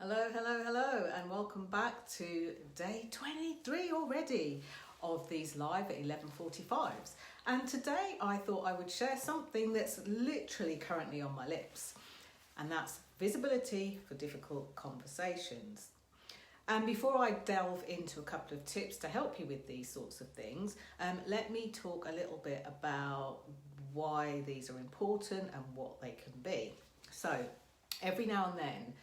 Hello, hello, hello, and welcome back to day 23 already of these live at 11:45s. And today I thought I would share something that's literally currently on my lips, and that's visibility for difficult conversations. And before I delve into a couple of tips to help you with these sorts of things, let me talk a little bit about why these are important and what they can be. So, every now and then,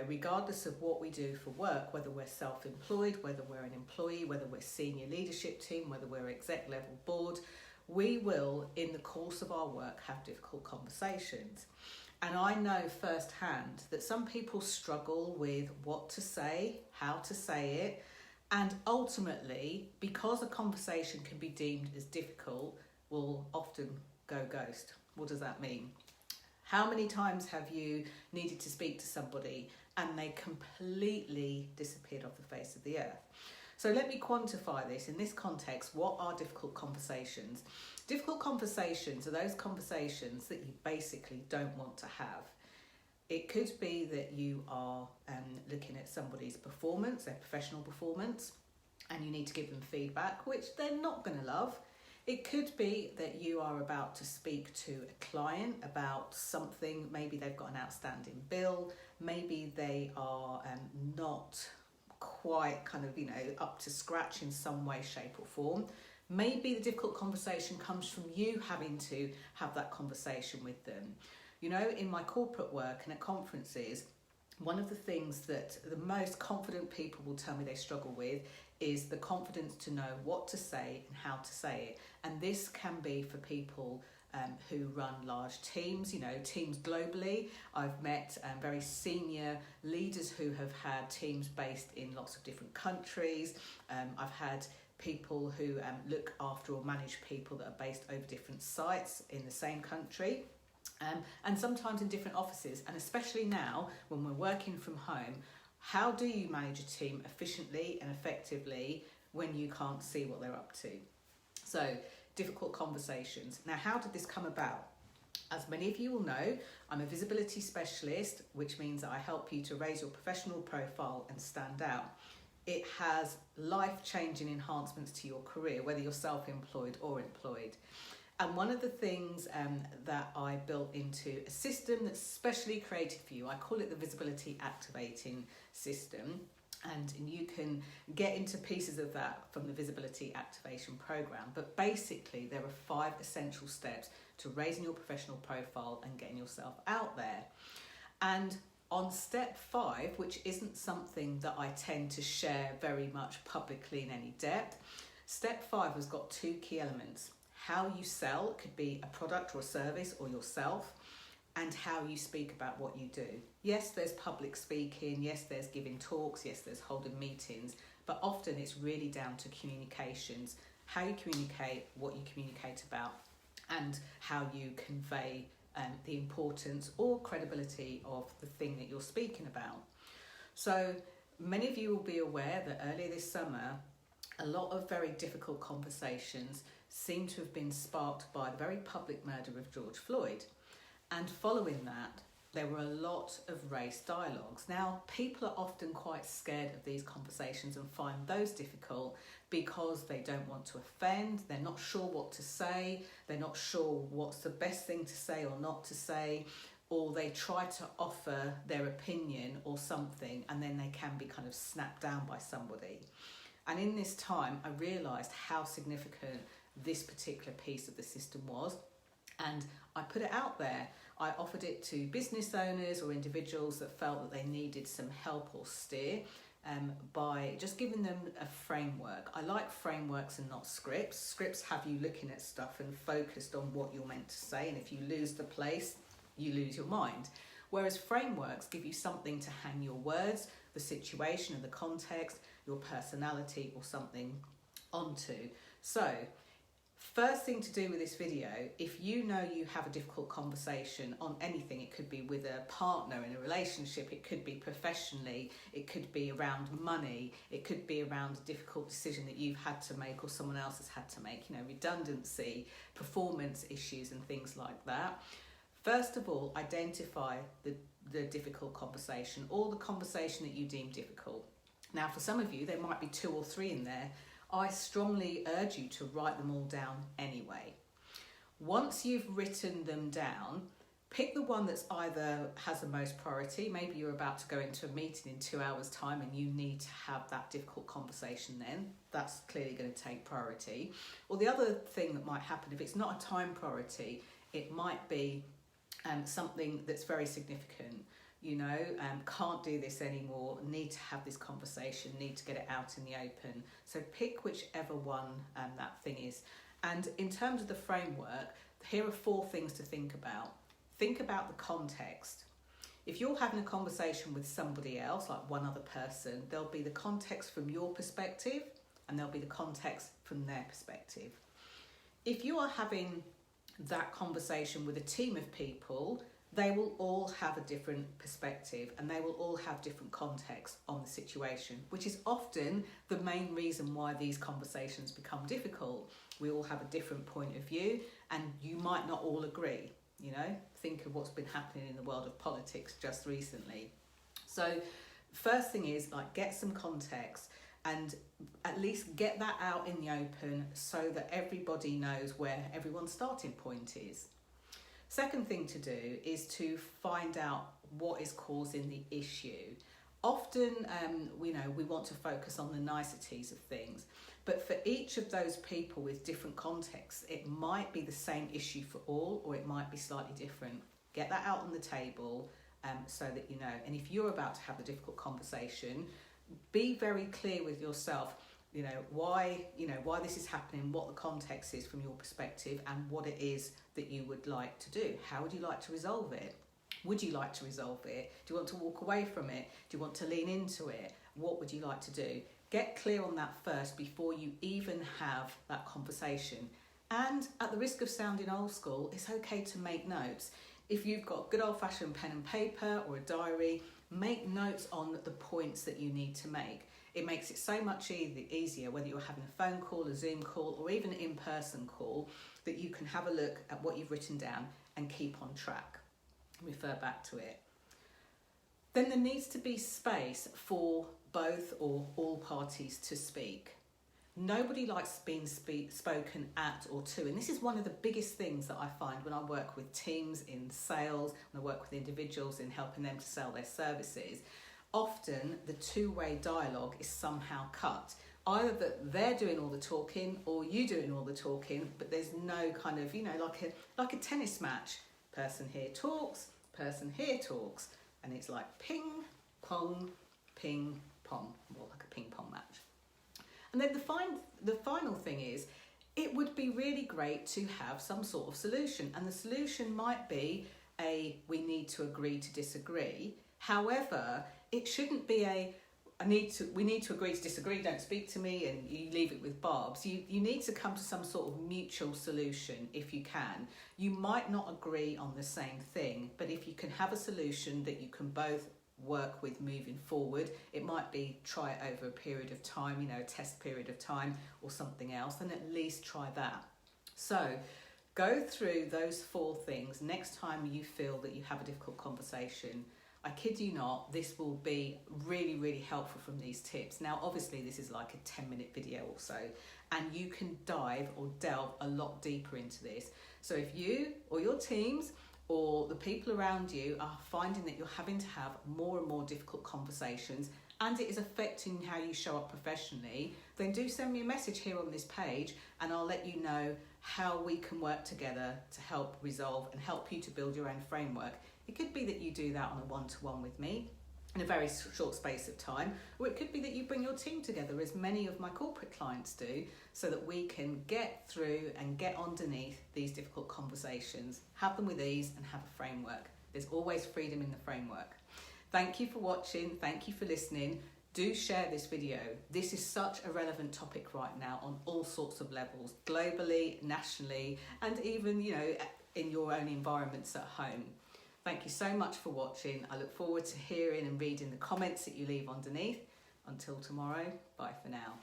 regardless of what we do for work, whether we're self-employed, whether we're an employee, whether we're senior leadership team, whether we're exec level board, we will, in the course of our work, have difficult conversations. And I know firsthand that some people struggle with what to say, how to say it, and ultimately, because a conversation can be deemed as difficult, will often go ghost. What does that mean? How many times have you needed to speak to somebody and they completely disappeared off the face of the earth? So let me quantify this. In this context, what are difficult conversations? Difficult conversations are those conversations that you basically don't want to have. It could be that you are looking at somebody's performance, their professional performance, and you need to give them feedback, which they're not going to love. It could be that you are about to speak to a client about something. Maybe they've got an outstanding bill. Maybe they are not quite up to scratch in some way, shape or form. Maybe the difficult conversation comes from you having to have that conversation with them. In my corporate work and at conferences, one of the things that the most confident people will tell me they struggle with is the confidence to know what to say and how to say it. And this can be for people who run large teams, teams globally. I've met very senior leaders who have had teams based in lots of different countries. I've had people who look after or manage people that are based over different sites in the same country. And sometimes in different offices, and especially now when we're working from home, how do you manage a team efficiently and effectively when you can't see what they're up to? So, difficult conversations. Now, how did this come about? As many of you will know, I'm a visibility specialist, which means that I help you to raise your professional profile and stand out. It has life-changing enhancements to your career, whether you're self-employed or employed. And one of the things that I built into a system that's specially created for you, I call it the Visibility Activating System. And you can get into pieces of that from the Visibility Activation Program. But basically, there are 5 essential steps to raising your professional profile and getting yourself out there. And on step 5, which isn't something that I tend to share very much publicly in any depth, step 5 has got 2 key elements. How you sell, could be a product or a service or yourself, and how you speak about what you do. Yes, there's public speaking, yes, there's giving talks, yes, there's holding meetings, but often it's really down to communications, how you communicate, what you communicate about, and how you convey the importance or credibility of the thing that you're speaking about. So many of you will be aware that earlier this summer, a lot of very difficult conversations seem to have been sparked by the very public murder of George Floyd. And following that, there were a lot of race dialogues. Now, people are often quite scared of these conversations and find those difficult because they don't want to offend, they're not sure what to say, they're not sure what's the best thing to say or not to say, or they try to offer their opinion or something and then they can be kind of snapped down by somebody. And in this time, I realised how significant this particular piece of the system was, and I put it out there. I offered it to business owners or individuals that felt that they needed some help or steer by just giving them a framework. I like frameworks and not scripts. Scripts have you looking at stuff and focused on what you're meant to say, and if you lose the place, you lose your mind. Whereas frameworks give you something to hang your words, the situation and the context, your personality or something onto. So, first thing to do with this video, if you know you have a difficult conversation on anything, it could be with a partner in a relationship, it could be professionally, it could be around money, it could be around a difficult decision that you've had to make or someone else has had to make, redundancy, performance issues and things like that. First of all, identify the the difficult conversation or the conversation that you deem difficult. Now, for some of you, there might be 2 or 3 in there. I strongly urge you to write them all down anyway. Once you've written them down, pick the one that's either has the most priority. Maybe you're about to go into a meeting in 2 hours' time and you need to have that difficult conversation then. That's clearly going to take priority. Or the other thing that might happen, if it's not a time priority, it might be something that's very significant. Can't do this anymore, need to have this conversation, need to get it out in the open. So pick whichever one that thing is. And in terms of the framework, here are 4 things to think about. Think about the context. If you're having a conversation with somebody else, like one other person, there'll be the context from your perspective and there'll be the context from their perspective. If you are having that conversation with a team of people, they will all have a different perspective and they will all have different context on the situation, which is often the main reason why these conversations become difficult. We all have a different point of view and you might not all agree. Think of what's been happening in the world of politics just recently. So first thing is, get some context and at least get that out in the open so that everybody knows where everyone's starting point is. Second thing to do is to find out what is causing the issue. Often, we want to focus on the niceties of things, but for each of those people with different contexts, it might be the same issue for all, or it might be slightly different. Get that out on the table so that you know. And if you're about to have a difficult conversation, be very clear with yourself, why this is happening, what the context is from your perspective, and what it is that you would like to do. How would you like to resolve it? Would you like to resolve it? Do you want to walk away from it? Do you want to lean into it? What would you like to do? Get clear on that first before you even have that conversation. And at the risk of sounding old school, it's okay to make notes. If you've got good old-fashioned pen and paper or a diary, make notes on the points that you need to make. It makes it so much easier, whether you're having a phone call, a Zoom call, or even an in-person call, that you can have a look at what you've written down and keep on track. Refer back to it. Then there needs to be space for both or all parties to speak. Nobody likes being spoken at or to, and this is one of the biggest things that I find when I work with teams in sales, when I work with individuals in helping them to sell their services. Often the two-way dialogue is somehow cut. Either that they're doing all the talking or you doing all the talking, but there's no kind of, like a tennis match. Person here talks, person here talks, and it's like ping, pong, more like a ping pong match. And then the final thing is, it would be really great to have some sort of solution, and the solution might be we need to agree to disagree. However, it shouldn't be we need to agree to disagree, don't speak to me, and you leave it with barbs. You need to come to some sort of mutual solution if you can. You might not agree on the same thing, but if you can have a solution that you can both work with moving forward, it might be try it over a period of time, a test period of time or something else, then at least try that. So go through those 4 things next time you feel that you have a difficult conversation. I kid you not, this will be really, really helpful from these tips. Now, obviously, this is like a 10-minute video or so, and you can dive or delve a lot deeper into this. So if you or your teams or the people around you are finding that you're having to have more and more difficult conversations and it is affecting how you show up professionally, then do send me a message here on this page and I'll let you know how we can work together to help resolve and help you to build your own framework. It could be that you do that on a one-to-one with me in a very short space of time, or it could be that you bring your team together, as many of my corporate clients do, so that we can get through and get underneath these difficult conversations, have them with ease and have a framework. There's always freedom in the framework. Thank you for watching. Thank you for listening. Do share this video. This is such a relevant topic right now on all sorts of levels, globally, nationally, and even, in your own environments at home. Thank you so much for watching. I look forward to hearing and reading the comments that you leave underneath. Until tomorrow, bye for now.